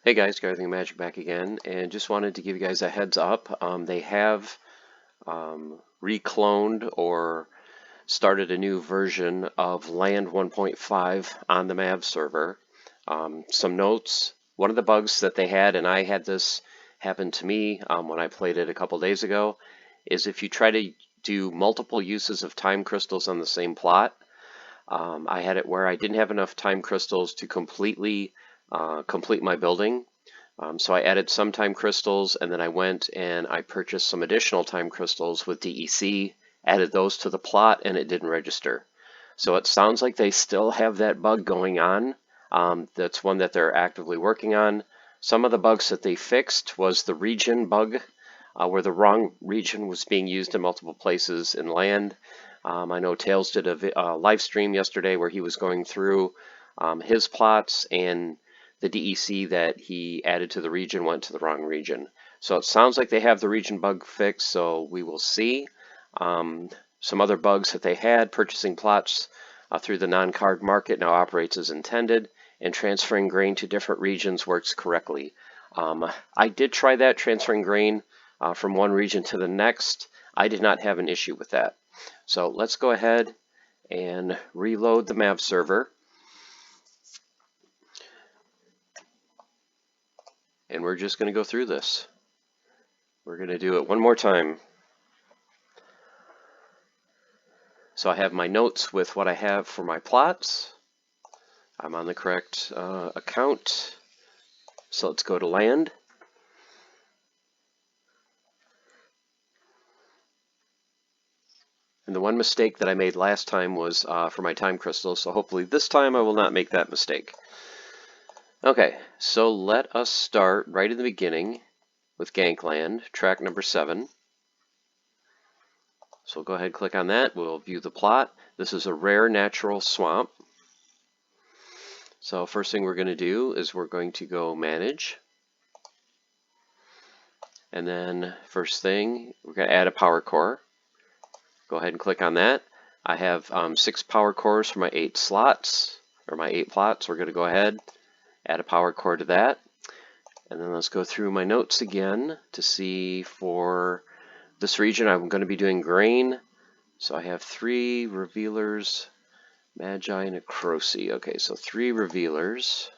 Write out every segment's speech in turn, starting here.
Hey guys, Garthing Magic back again, and just wanted to give you guys a heads up. They have recloned or started a new version of Land 1.5 on the MAV server. Some notes, one of the bugs that they had, and I had this happen to me when I played it a couple days ago, is if you try to do multiple uses of time crystals on the same plot, I had it where I didn't have enough time crystals to completely complete my building. So I added some time crystals, and then I went and I purchased some additional time crystals with DEC, added those to the plot, and it didn't register. So it sounds like they still have that bug going on. That's one that they're actively working on. Some of the bugs that they fixed was the region bug, where the wrong region was being used in multiple places in land. I know Tails did a live stream yesterday where he was going through his plots, and the DEC that he added to the region went to the wrong region. So it sounds like they have the region bug fixed, so we will see. Some other bugs that they had, purchasing plots through the non-card market now operates as intended, and transferring grain to different regions works correctly. I did try that, transferring grain from one region to the next. I did not have an issue with that. So let's go ahead and reload the MAV server. And we're just going to go through this. We're going to do it one more time. So I have my notes with what I have for my plots. I'm on the correct account. So let's go to land. And the one mistake that I made last time was for my time crystals, so hopefully this time I will not make that mistake. Okay, so let us start right in the beginning with Gankland, track number 7. So we'll go ahead and click on that. We'll view the plot. This is a rare natural swamp. So first thing we're going to do is we're going to go manage. And then first thing, we're going to add a power core. Go ahead and click on that. I have 6 power cores for my 8 slots, or my 8 plots. We're going to go ahead, add a power core to that. And then let's go through my notes again to see for this region I'm going to be doing grain. So I have 3 revealers, Magi, Necrosi. Okay, so 3 revealers,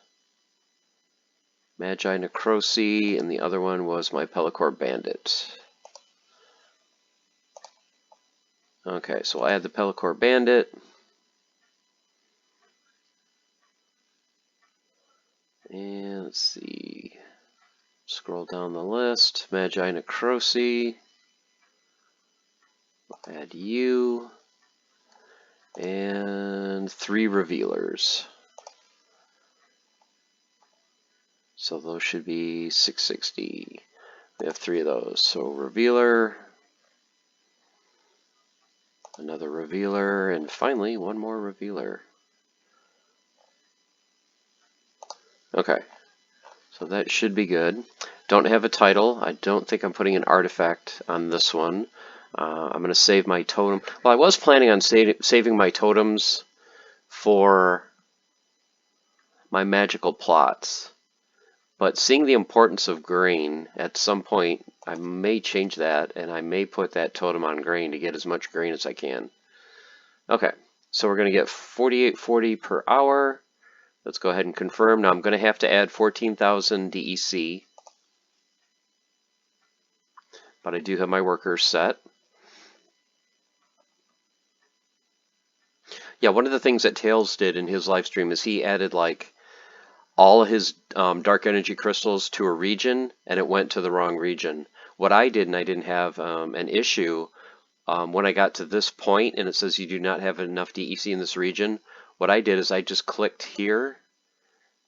Magi, Necrosi, and the other one was my Pellicore Bandit. Okay, so I'll add the Pellicore Bandit. And let's see, scroll down the list, Magi, Necrosi, add you, and 3 revealers. So those should be 660. We have 3 of those. So revealer, another revealer, and finally one more revealer. Okay, so that should be good. Don't have a title. I don't think I'm putting an artifact on this one. I'm going to save my totem. Well, I was planning on saving my totems for my magical plots. But seeing the importance of grain, at some point I may change that, and I may put that totem on grain to get as much grain as I can. Okay, so we're going to get 4840 per hour. Let's go ahead and confirm. Now I'm going to have to add 14,000 DEC, but I do have my workers set. Yeah, one of the things that Tails did in his live stream is he added like all of his dark energy crystals to a region, and it went to the wrong region. What I did, and I didn't have an issue, when I got to this point and it says you do not have enough DEC in this region, what I did is I just clicked here,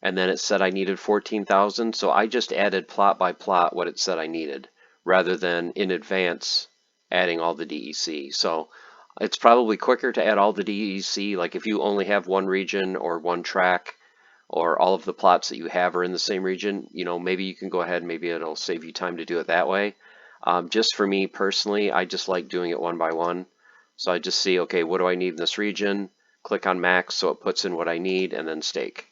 and then it said I needed 14,000, so I just added plot by plot what it said I needed, rather than in advance adding all the DEC. So it's probably quicker to add all the DEC, like if you only have one region or one track, or all of the plots that you have are in the same region, you know, maybe you can go ahead, maybe it'll save you time to do it that way. Just for me personally, I just like doing it one by one. So I just see, okay, what do I need in this region? Click on max so it puts in what I need, and then stake.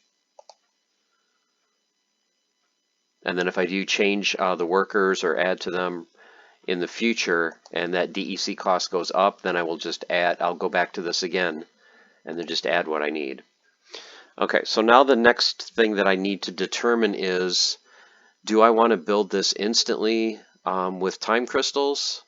And then if I do change the workers or add to them in the future and that DEC cost goes up, then I will just I'll go back to this again and then just add what I need. Okay, so now the next thing that I need to determine is, do I want to build this instantly with time crystals,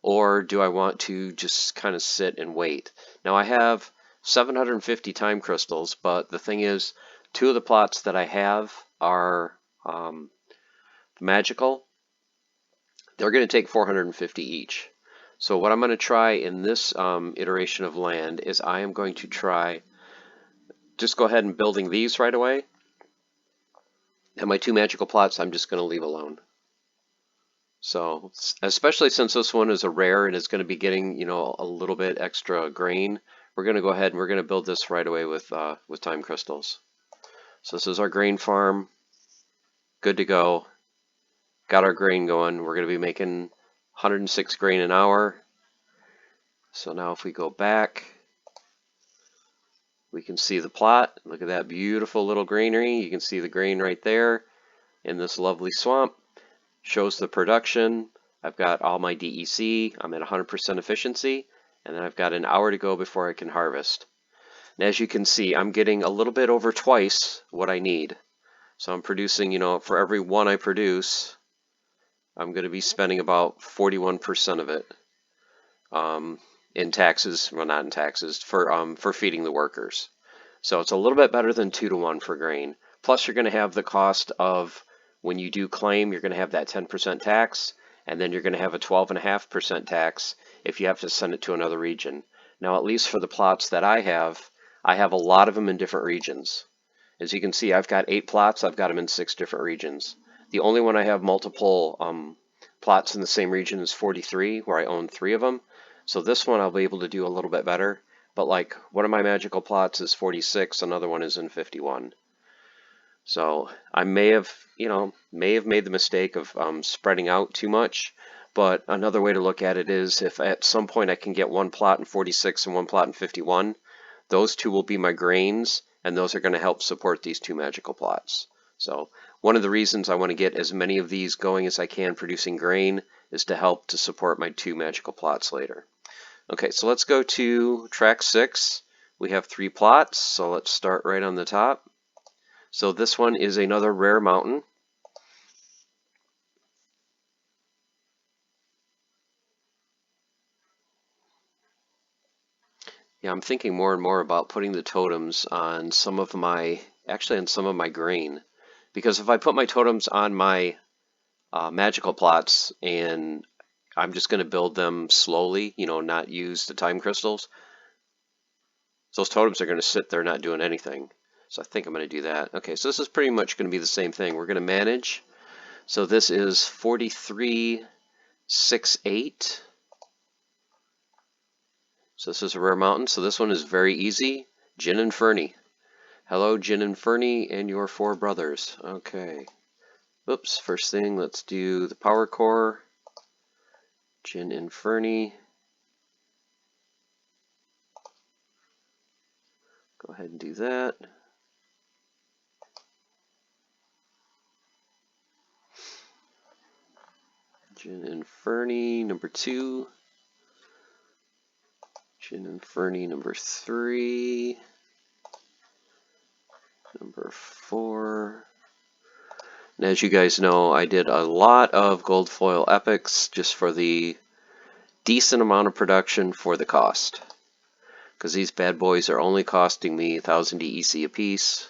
or do I want to just kind of sit and wait? Now I have 750 time crystals, but the thing is, 2 of the plots that I have are magical. They're going to take 450 each. So what I'm going to try in this iteration of land is I am going to try just go ahead and building these right away. And my 2 magical plots I'm just going to leave alone. So especially since this one is a rare and is going to be getting, you know, a little bit extra grain, we're going to go ahead and we're going to build this right away with time crystals. So this is our grain farm. Good to go. Got our grain going. We're going to be making 106 grain an hour. So now if we go back, we can see the plot. Look at that beautiful little greenery. You can see the grain right there in this lovely swamp. Shows the production. I've got all my DEC. I'm at 100% efficiency. And then I've got an hour to go before I can harvest. And as you can see, I'm getting a little bit over twice what I need. So I'm producing, you know, for every one I produce, I'm going to be spending about 41% of it in taxes, well, not in taxes, for feeding the workers. So it's a little bit better than 2 to 1 for grain. Plus you're going to have the cost of, when you do claim, you're going to have that 10% tax, and then you're going to have a 12.5% tax if you have to send it to another region. Now, at least for the plots that I have a lot of them in different regions. As you can see, I've got 8 plots. I've got them in 6 different regions. The only one I have multiple plots in the same region is 43, where I own 3 of them. So this one I'll be able to do a little bit better. But like, one of my magical plots is 46, another one is in 51. So I may have made the mistake of spreading out too much. But another way to look at it is, if at some point I can get one plot in 46 and one plot in 51, those 2 will be my grains, and those are going to help support these 2 magical plots. So one of the reasons I want to get as many of these going as I can producing grain is to help to support my 2 magical plots later. Okay, so let's go to track 6. We have 3 plots, so let's start right on the top. So this one is another rare mountain. Yeah, I'm thinking more and more about putting the totems on some of my grain. Because if I put my totems on my magical plots and I'm just going to build them slowly, you know, not use the time crystals, those totems are going to sit there not doing anything. So I think I'm going to do that. Okay, so this is pretty much going to be the same thing. We're going to manage. So this is 4368. So this is a rare mountain. So this one is very easy. Jin and Fernie. Hello, Jin and Fernie and your 4 brothers. Okay. Oops, first thing, let's do the power core. Jin and Fernie. Go ahead and do that. Jin and Fernie, number 2. Jin and Fernie, number 3. Number 4. And as you guys know, I did a lot of gold foil epics just for the decent amount of production for the cost. Because these bad boys are only costing me 1,000 DEC apiece.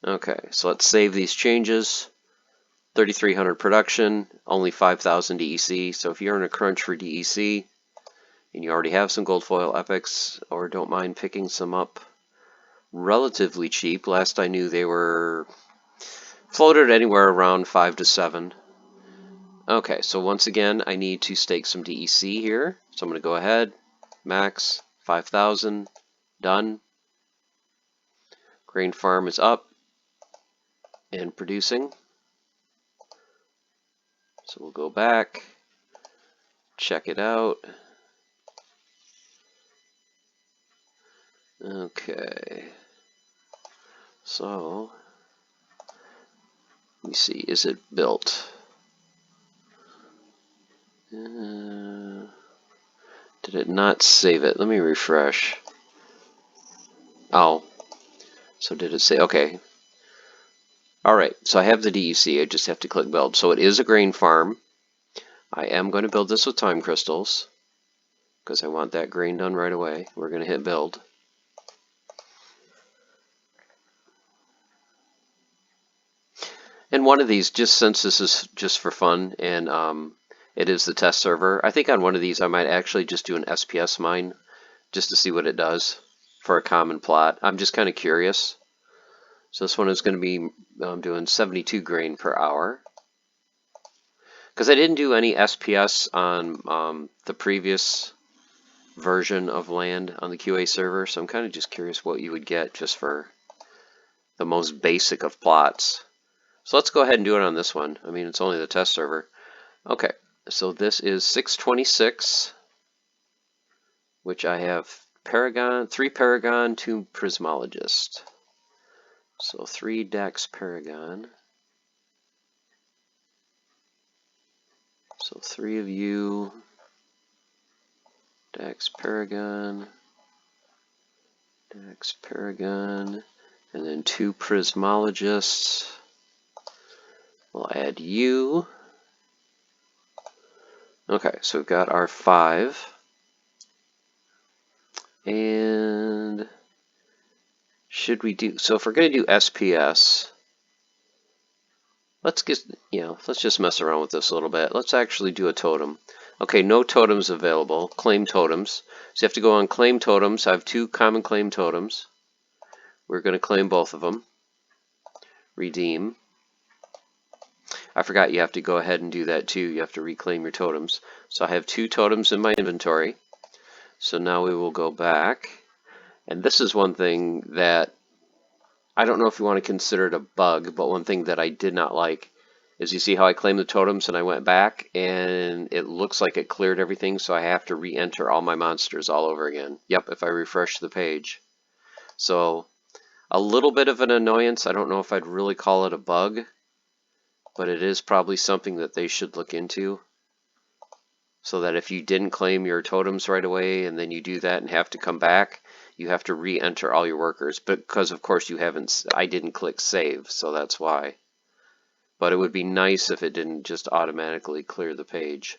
Okay, so let's save these changes. 3,300 production, only 5,000 DEC. So if you're in a crunch for DEC, and you already have some gold foil epics, or don't mind picking some up relatively cheap, last I knew they were floated anywhere around 5 to 7. Okay, so once again, I need to stake some DEC here. So I'm going to go ahead, max 5,000, done. Grain farm is up and producing. So we'll go back, check it out. Okay, so me see, is it built? Did it not save it? Let me refresh. Oh, so did it say, okay. Alright, so I have the DEC, I just have to click build. So it is a grain farm. I am going to build this with time crystals, because I want that grain done right away. We're going to hit build. And one of these, just since this is just for fun, and it is the test server, I think on one of these I might actually just do an SPS mine, just to see what it does for a common plot. I'm just kind of curious. So this one is going to be doing 72 grain per hour. Because I didn't do any SPS on the previous version of land on the QA server, so I'm kind of just curious what you would get just for the most basic of plots. So let's go ahead and do it on this one. I mean, it's only the test server. Okay, so this is 626, which I have Paragon, 3 Paragon, 2 Prismologist. So 3 Dex Paragon. So 3 of you, Dex Paragon, and then 2 Prismologists. We'll add you. Okay, so we've got our 5. And should we do, so if we're going to do SPS, let's just mess around with this a little bit. Let's actually do a totem. Okay, no totems available. Claim totems. So you have to go on claim totems. I have 2 common claim totems. We're going to claim both of them. Redeem. I forgot you have to go ahead and do that too. You have to reclaim your totems. So I have 2 totems in my inventory. So now we will go back. And this is one thing that I don't know if you want to consider it a bug, but one thing that I did not like is you see how I claimed the totems and I went back and it looks like it cleared everything, so I have to re-enter all my monsters all over again. Yep, if I refresh the page. So a little bit of an annoyance. I don't know if I'd really call it a bug, but it is probably something that they should look into, so that if you didn't claim your totems right away and then you do that and have to come back, you have to re-enter all your workers. Because of course I didn't click save, so that's why. But it would be nice if it didn't just automatically clear the page.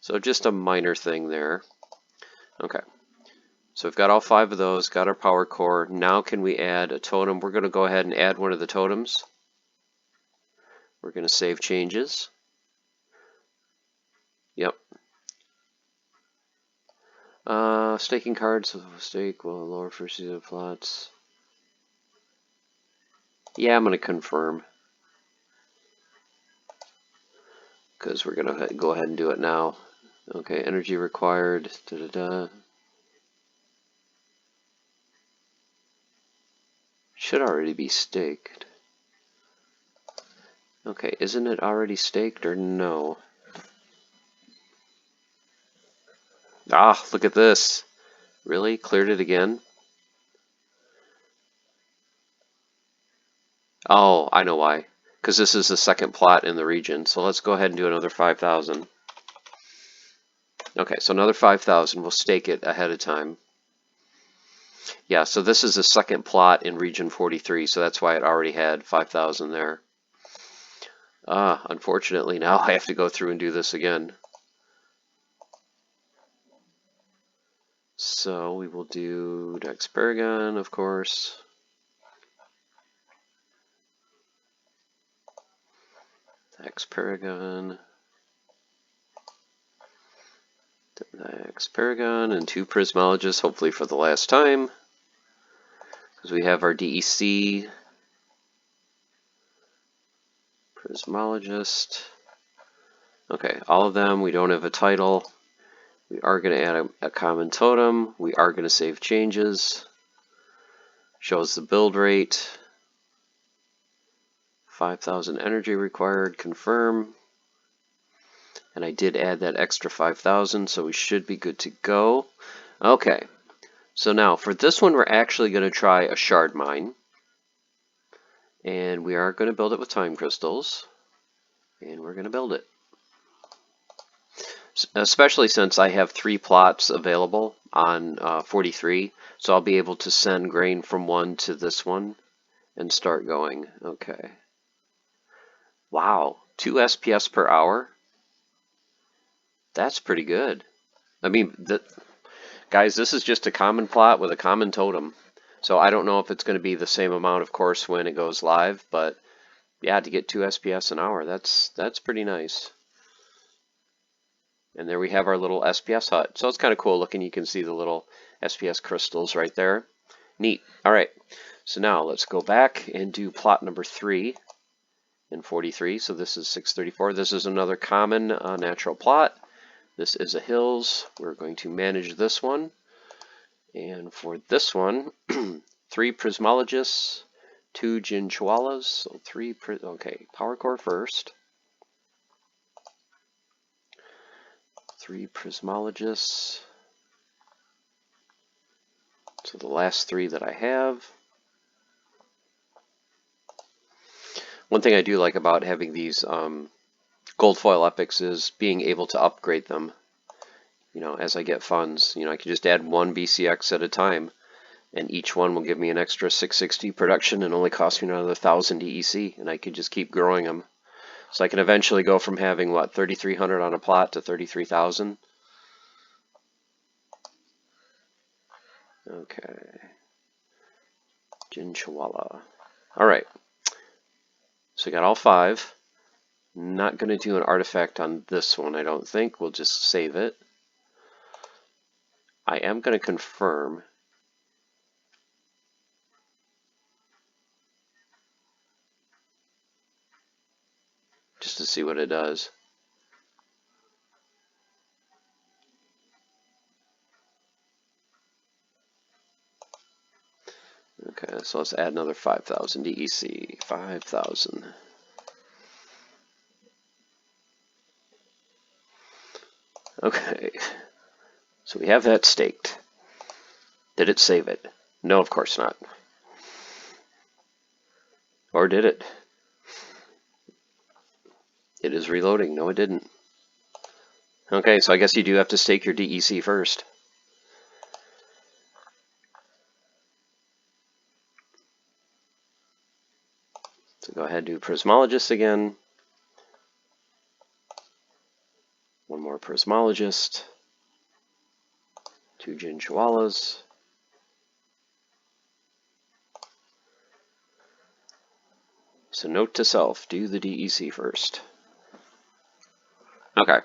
So just a minor thing there. Okay, so we've got all 5 of those, got our power core. Now can we add a totem? We're going to go ahead and add one of the totems. We're going to save changes. Yep. Staking cards, stake will lower first season plots. Yeah, I'm going to confirm, because we're going to go ahead and do it now. Okay, energy required. Should already be staked. Okay, isn't it already staked or no? Ah, look at this. Really? Cleared it again? Oh, I know why. Because this is the second plot in the region. So let's go ahead and do another 5,000. Okay, so another 5,000. We'll stake it ahead of time. Yeah, so this is the second plot in region 43, so that's why it already had 5,000 there. Unfortunately, now I have to go through and do this again. So we will do Dex Paragon, of course. Dex Paragon. Dex Paragon and 2 Prismologists, hopefully for the last time. Because we have our DEC. Prismologist. Okay, all of them. We don't have a title. We are going to add a common totem. We are going to save changes. Shows the build rate. 5,000 energy required. Confirm. And I did add that extra 5,000, so we should be good to go. Okay, so now for this one, we're actually going to try a shard mine. And we are going to build it with time crystals. And we're going to build it. Especially since I have 3 plots available on 43. So I'll be able to send grain from one to this one and start going. Okay. Wow. 2 SPS per hour? That's pretty good. I mean, guys, this is just a common plot with a common totem. So I don't know if it's going to be the same amount, of course, when it goes live, but yeah, to get 2 SPS an hour, that's pretty nice. And there we have our little SPS hut. So it's kind of cool looking. You can see the little SPS crystals right there. Neat. All right. So now let's go back and do plot number 3 in 43. So this is 634. This is another common natural plot. This is a hills. We're going to manage this one. And for this one, 3 prismologists, 2 Jinchwalas. So 3, okay, power core first. 3 prismologists. So the last 3 that I have. One thing I do like about having these gold foil epics is being able to upgrade them. You know, as I get funds, you know, I can just add 1 BCX at a time, and each one will give me an extra 660 production and only cost me another 1,000 DEC, and I could just keep growing them. So I can eventually go from having, what, 3,300 on a plot to 33,000. Okay. Jinchwala. All right. So we got all 5. Not going to do an artifact on this one, I don't think. We'll just save it. I am going to confirm. Just to see what it does. Okay, so let's add another 5,000 DEC. 5,000. Okay, so we have that staked. Did it save it? No, of course not. Or did it? It is reloading. No, it didn't. Okay, so I guess you do have to stake your DEC first. So go ahead and do Prismologist again. 1 more Prismologist. 2 Jinchwalas. So note to self, do the DEC first. Okay.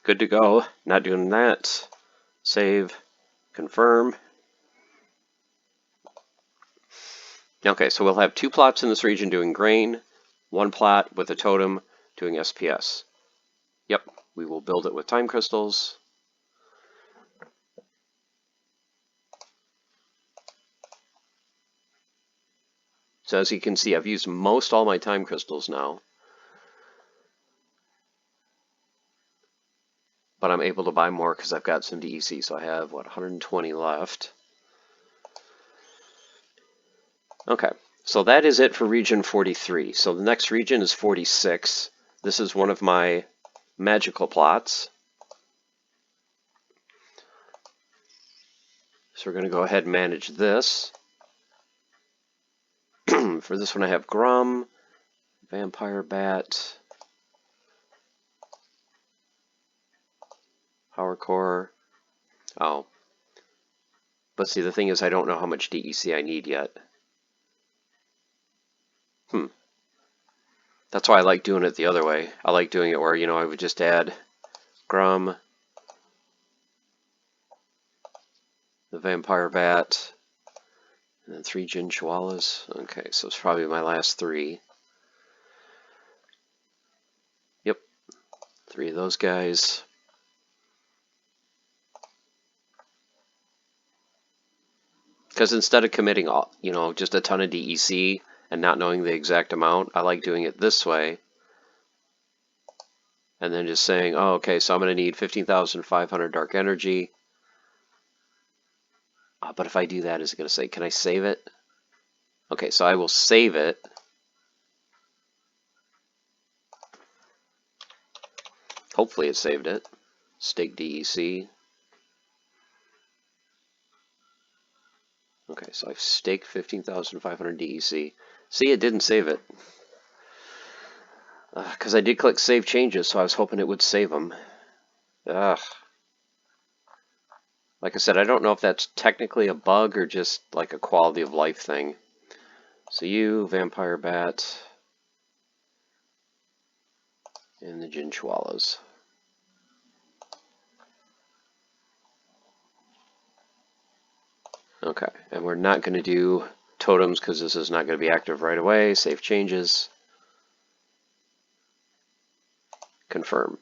Good to go. Not doing that. Save. Confirm. Okay, so we'll have 2 plots in this region doing grain, 1 plot with a totem doing SPS. Yep, we will build it with time crystals. So as you can see, I've used most all my time crystals now. But I'm able to buy more because I've got some DEC, so I have, what, 120 left. Okay, so that is it for region 43. So the next region is 46. This is one of my magical plots. So we're going to go ahead and manage this. For this one I have Grum, Vampire Bat, Power Core. Oh. But see, the thing is I don't know how much DEC I need yet. That's why I like doing it the other way. I like doing it where, you know, I would just add Grum, the Vampire Bat, and then 3 Jinchwalas. Okay, so it's probably my last 3. Yep, 3 of those guys. Because instead of committing, you know, just a ton of DEC and not knowing the exact amount, I like doing it this way. And then just saying, oh, okay, so I'm going to need 15,500 dark energy. But if I do that, is it going to say, can I save it? Okay, so I will save it. Hopefully it saved it. Stake DEC. Okay, so I've staked 15,500 DEC. See, it didn't save it. Because I did click Save Changes, so I was hoping it would save them. Ugh. Like I said, I don't know if that's technically a bug or just like a quality of life thing. So you, Vampire Bat, and the Gin Chihuahuas. Okay, and we're not going to do totems because this is not going to be active right away. Save changes. Confirm.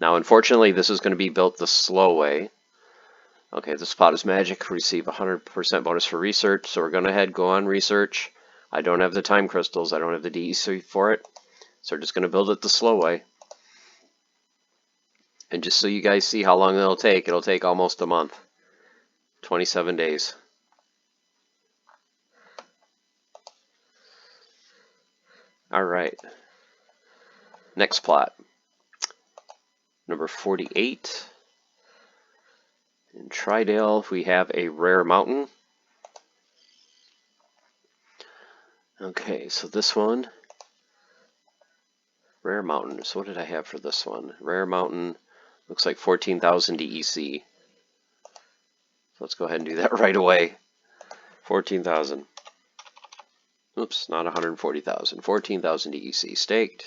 Now, unfortunately, this is going to be built the slow way. Okay, this spot is magic. Receive 100% bonus for research. So we're going to go on research. I don't have the time crystals. I don't have the DEC for it. So we're just going to build it the slow way. And just so you guys see how long it'll take almost a month. 27 days. All right. Next plot. Number 48. In Tridale, we have a rare mountain. Okay, so this one, rare mountain. So what did I have for this one? Rare mountain, looks like 14,000 DEC. So let's go ahead and do that right away. 14,000. Oops, not 140,000. 14,000 DEC staked.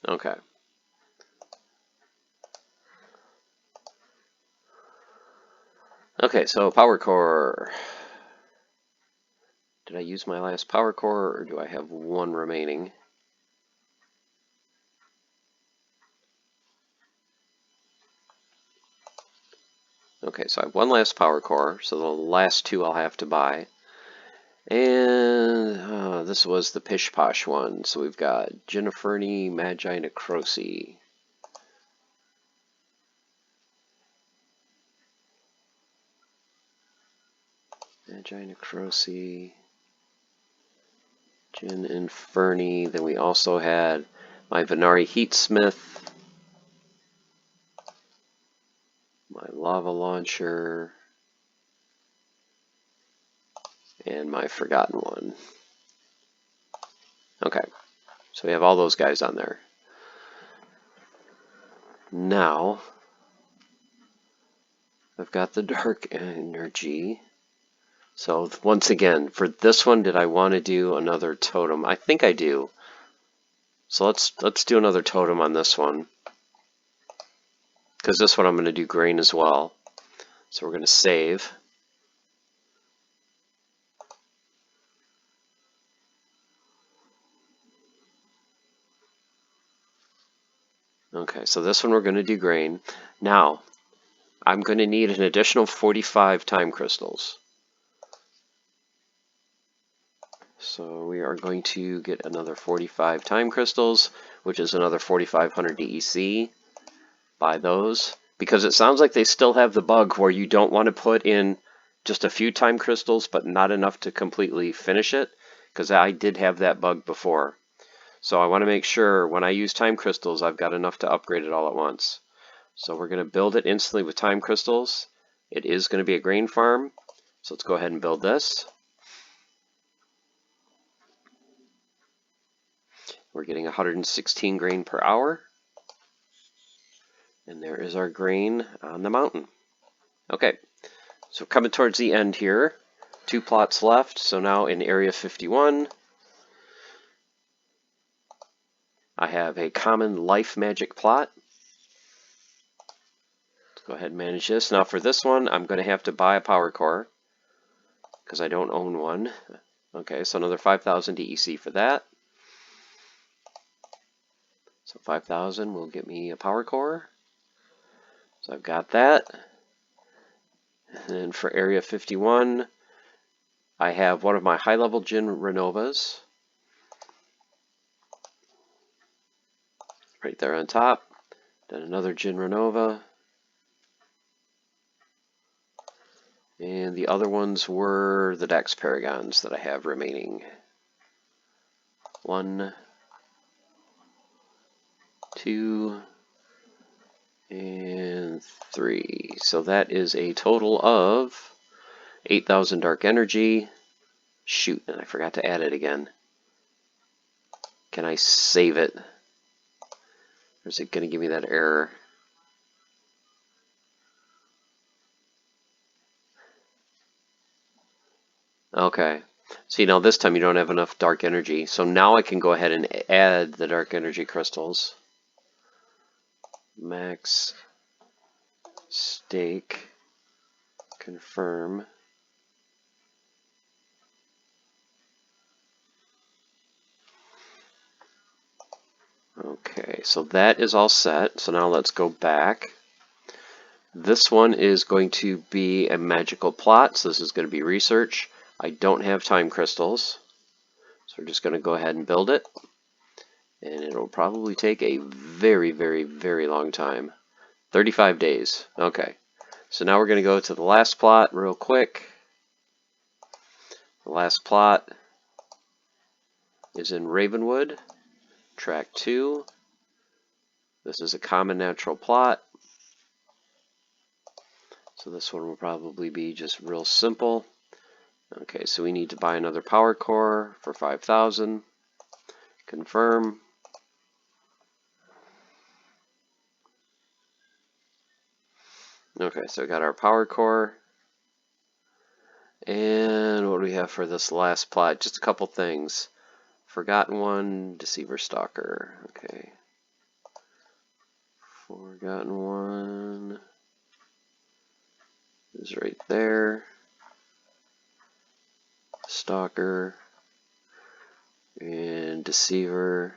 Okay. Okay, so power core. Did I use my last power core, or do I have one remaining? Okay, so I have one last power core, so the last two I'll have to buy. And this was the Pish Posh one. So we've got Jenniferny, Magi Necrosi. Magi Necrosi. Jin Inferni. Then we also had my Venari Heatsmith. My Lava Launcher. And my Forgotten one. Okay, so we have all those guys on there. Now, I've got the Dark Energy. So once again, for this one, did I want to do another totem? I think I do. So let's do another totem on this one. Because this one I'm going to do grain as well. So we're going to save. Okay, so this one we're going to do grain. Now, I'm going to need an additional 45 time crystals. So we are going to get another 45 time crystals, which is another 4,500 DEC. Buy those. Because it sounds like they still have the bug where you don't want to put in just a few time crystals, but not enough to completely finish it. Because I did have that bug before. So I want to make sure when I use time crystals, I've got enough to upgrade it all at once. So we're going to build it instantly with time crystals. It is going to be a grain farm. So let's go ahead and build this. We're getting 116 grain per hour. And there is our grain on the mountain. Okay, so coming towards the end here. 2 plots left. So now in Area 51, I have a common life magic plot. Let's go ahead and manage this. Now for this one, I'm going to have to buy a power core because I don't own one. Okay, so another 5,000 DEC for that. So 5,000 will get me a power core. So I've got that. And then for Area 51, I have one of my high-level Jin Renovas. Right there on top. Then another Jin Renova. And the other ones were the Dex Paragons that I have remaining. 1, 2, and 3. So that is a total of 8,000 dark energy. Shoot, and I forgot to add it again. Can I save it? Or is it going to give me that error? Okay. See, now this time you don't have enough dark energy. So now I can go ahead and add the dark energy crystals. Max stake. Confirm. Okay, so that is all set. So now let's go back. This one is going to be a magical plot, so this is going to be research. I don't have time crystals, so we're just going to go ahead and build it. And it'll probably take a very, very, very long time. 35 days. Okay, so now we're going to go to the last plot real quick. The last plot is in Ravenwood, track 2. This is a common natural plot. So this one will probably be just real simple. Okay, so we need to buy another power core for 5,000. Confirm. Okay, so we got our power core. And what do we have for this last plot? Just a couple things. Forgotten one, Deceiver Stalker. Okay. Forgotten one is right there. Stalker and Deceiver.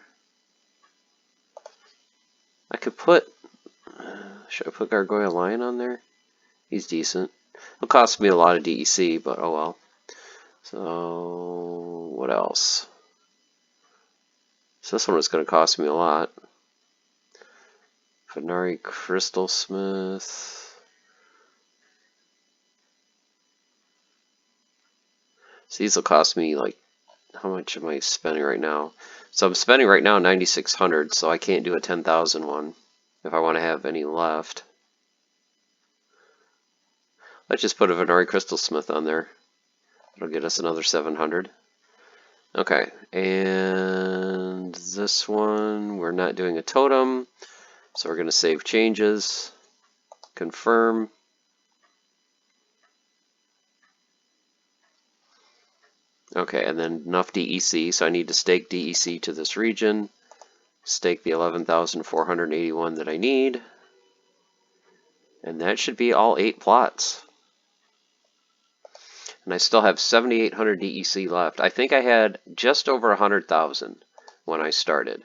I could put, should I put Gargoyle Lion on there? He's decent. It'll cost me a lot of DEC, but oh well. So, what else? So this one was going to cost me a lot. Venari Crystal Smith. So these will cost me like, how much am I spending right now? So I'm spending right now 9,600, so I can't do a 10,000 one if I want to have any left. Let's just put a Venari Crystal Smith on there. It'll get us another 700. Okay, and this one, we're not doing a totem, so we're going to save changes, confirm. Okay, and then enough DEC, so I need to stake DEC to this region, stake the 11,481 that I need, and that should be all 8 plots. And I still have 7,800 DEC left. I think I had just over 100,000 when I started.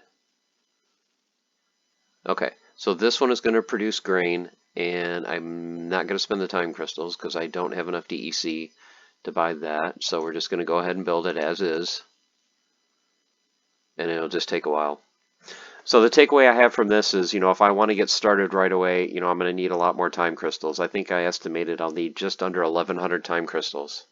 Okay, so this one is going to produce grain, and I'm not going to spend the time crystals because I don't have enough DEC to buy that. So we're just going to go ahead and build it as is, and it'll just take a while. So the takeaway I have from this is, if I want to get started right away, I'm going to need a lot more time crystals. I think I estimated I'll need just under 1,100 time crystals.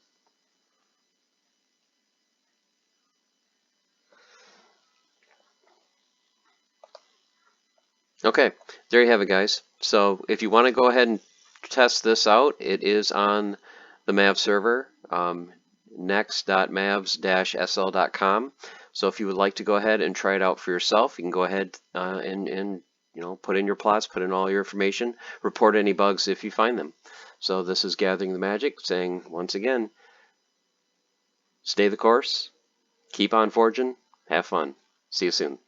Okay, there you have it, guys. So if you want to go ahead and test this out, it is on the MAV server, next.mavs-sl.com. So if you would like to go ahead and try it out for yourself, you can go ahead and put in your plots, put in all your information, report any bugs if you find them. So this is Gathering the Magic, saying once again, stay the course, keep on forging, have fun. See you soon.